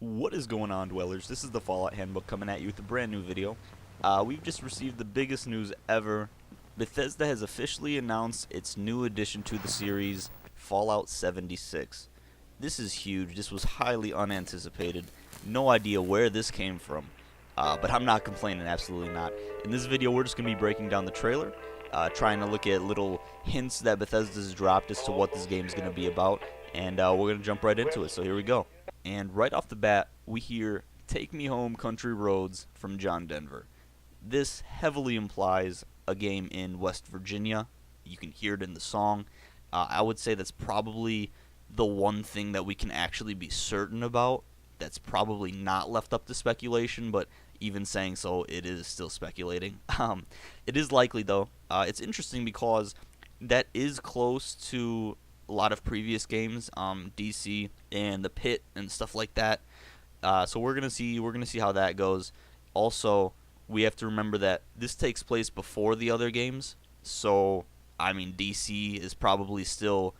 What is going on, dwellers? This is the Fallout Handbook coming at you with a brand new video. We've just received the biggest news ever. Bethesda has officially announced its new addition to the series, Fallout 76. This is huge. This was highly unanticipated. No idea where this came from. But I'm not complaining, absolutely not. In this video, we're just going to be breaking down the trailer, trying to look at little hints that Bethesda's dropped as to what this game is going to be about, and we're going to jump right into it, so here we go. And right off the bat, we hear "Take Me Home, Country Roads" from John Denver. This heavily implies a game in West Virginia. You can hear it in the song. I would say that's probably the one thing that we can actually be certain about. That's probably not left up to speculation, but even saying so, it is still speculating. It is likely, though. It's interesting because that is close to a lot of previous games, DC and the Pit and stuff like that. So we're gonna see how that goes. Also, we have to remember that this takes place before the other games. So I mean, DC is probably still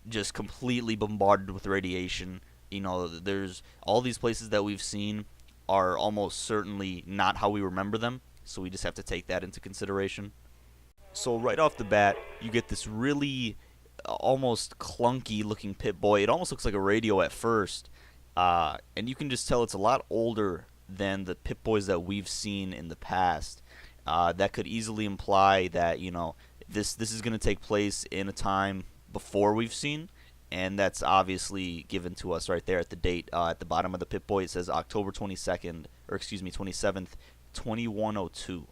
just completely bombarded with radiation. You know, there's all these places that we've seen are almost certainly not how we remember them. So we just have to take that into consideration. So right off the bat, you get this really almost clunky looking Pip-Boy. It almost looks like a radio at first, and you can just tell it's a lot older than the Pip-Boys that we've seen in the past. That could easily imply that, you know, this is going to take place in a time before we've seen, and that's obviously given to us right there at the date. At the bottom of the Pip-Boy, it says October 22nd, or excuse me, 27th, 2102.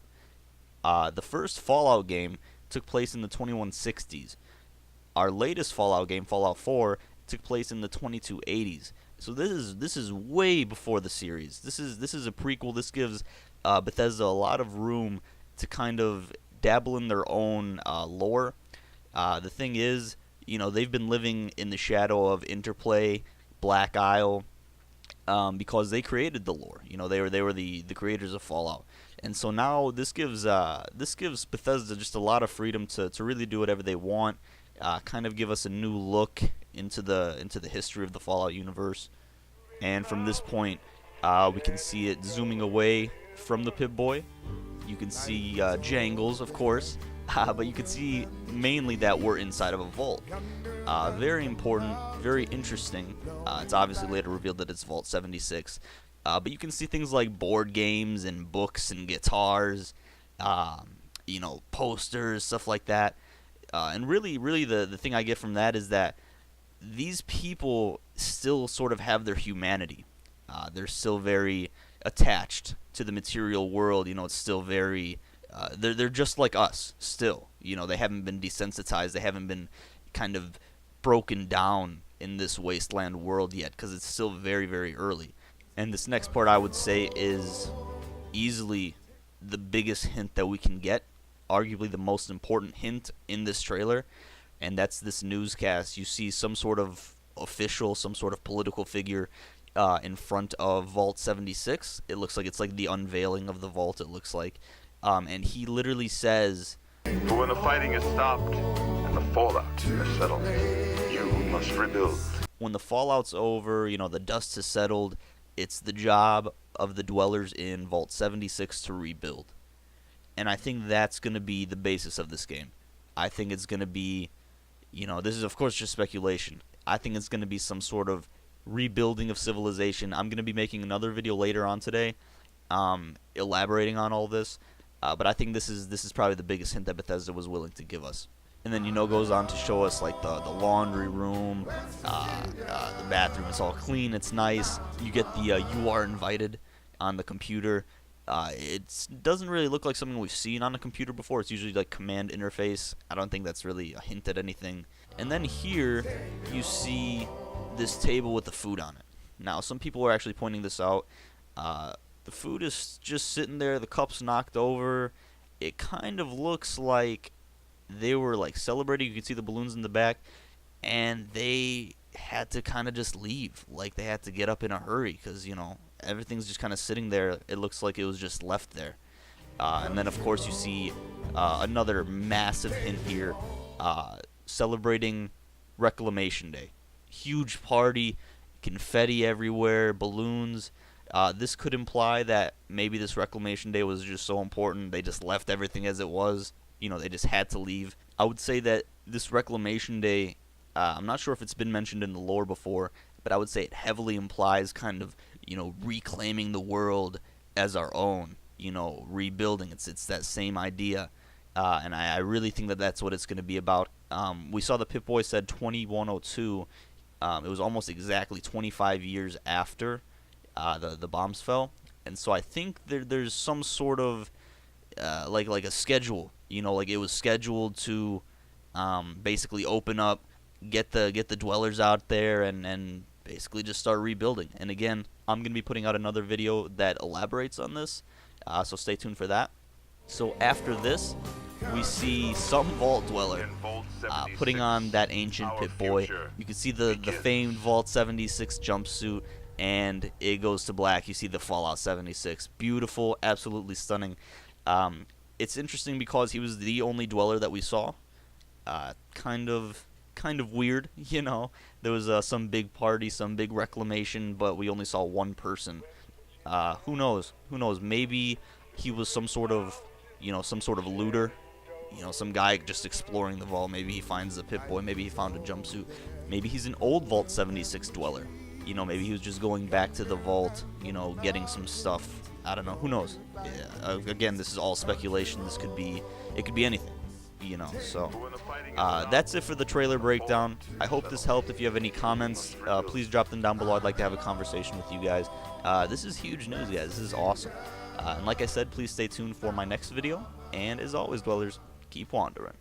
The first Fallout game took place in the 2160s. Our latest Fallout game, Fallout 4, took place in the 2280s. So this is way before the series. This is a prequel. This gives Bethesda a lot of room to kind of dabble in their own lore. The thing is, you know, they've been living in the shadow of Interplay, Black Isle, because they created the lore. You know, they were the creators of Fallout. And so now this gives Bethesda just a lot of freedom to really do whatever they want. Kind of give us a new look into the history of the Fallout universe. And from this point, we can see it zooming away from the Pip-Boy. You can see Jangles, of course, but you can see mainly that we're inside of a vault. Very important, very interesting. It's obviously later revealed that it's Vault 76. But you can see things like board games and books and guitars, you know, posters, stuff like that. And really the thing I get from that is that these people still sort of have their humanity. They're still very attached to the material world. You know, it's still very they're just like us still. You know, they haven't been desensitized. They haven't been kind of broken down in this wasteland world yet, because it's still very, very early. And this next part, I would say, is easily the biggest hint that we can get, arguably the most important hint in this trailer, and that's this newscast. You see some sort of official, some sort of political figure in front of Vault 76. It looks like it's like the unveiling of the vault, it looks like. And he literally says, "For when the fighting is stopped and the fallout is settled, you must rebuild." When the fallout's over, you know, the dust has settled, it's the job of the dwellers in Vault 76 to rebuild. And I think that's going to be the basis of this game. I think it's going to be, you know, this is of course just speculation. I think it's going to be some sort of rebuilding of civilization. I'm going to be making another video later on today, elaborating on all this. But I think this is probably the biggest hint that Bethesda was willing to give us. And then, you know, goes on to show us like the laundry room, the bathroom. It's all clean. It's nice. You get the "you are invited" on the computer. It doesn't really look like something we've seen on a computer before. It's usually like command interface. I don't think that's really a hint at anything. And then here you see this table with the food on it. Now, some people are actually pointing this out. The food is just sitting there. The cup's knocked over. It kind of looks like they were like celebrating. You can see the balloons in the back, and they had to kind of just leave. Like they had to get up in a hurry because, you know, everything's just kind of sitting there. It looks like it was just left there. And then, of course, you see another massive hint here, celebrating Reclamation Day. Huge party. confetti everywhere, balloons. This could imply that maybe this Reclamation Day was just so important they just left everything as it was. You know, they just had to leave. I would say that this Reclamation Day, I'm not sure if it's been mentioned in the lore before, but I would say it heavily implies kind of, you know, reclaiming the world as our own, you know, rebuilding. It's that same idea, and I really think that that's what it's going to be about. We saw the Pip-Boy said 2102. It was almost exactly 25 years after the bombs fell, and so I think there's some sort of like a schedule. You know, like it was scheduled to basically open up, get the dwellers out there, and basically just start rebuilding. And again, I'm going to be putting out another video that elaborates on this, so stay tuned for that. So after this, we see some Vault Dweller putting on that ancient Pip-Boy. You can see the famed Vault 76 jumpsuit, and it goes to black. You see the Fallout 76. Beautiful, absolutely stunning. It's interesting because he was the only Dweller that we saw. Kind of weird, you know. There was some big party, some big reclamation, but we only saw one person. Who knows? Who knows? Maybe he was some sort of, you know, some sort of looter. You know, some guy just exploring the vault. Maybe he finds the Pip-Boy. Maybe he found a jumpsuit. Maybe he's an old Vault 76 Dweller. You know, maybe he was just going back to the vault, you know, getting some stuff. I don't know. Who knows? Yeah, again, this is all speculation. It could be anything. You know, so that's it for the trailer breakdown. I hope this helped. If you have any comments, please drop them down below. I'd like to have a conversation with you guys. This is huge news, guys. This is awesome. And like I said, please stay tuned for my next video. And as always, Dwellers, keep wandering.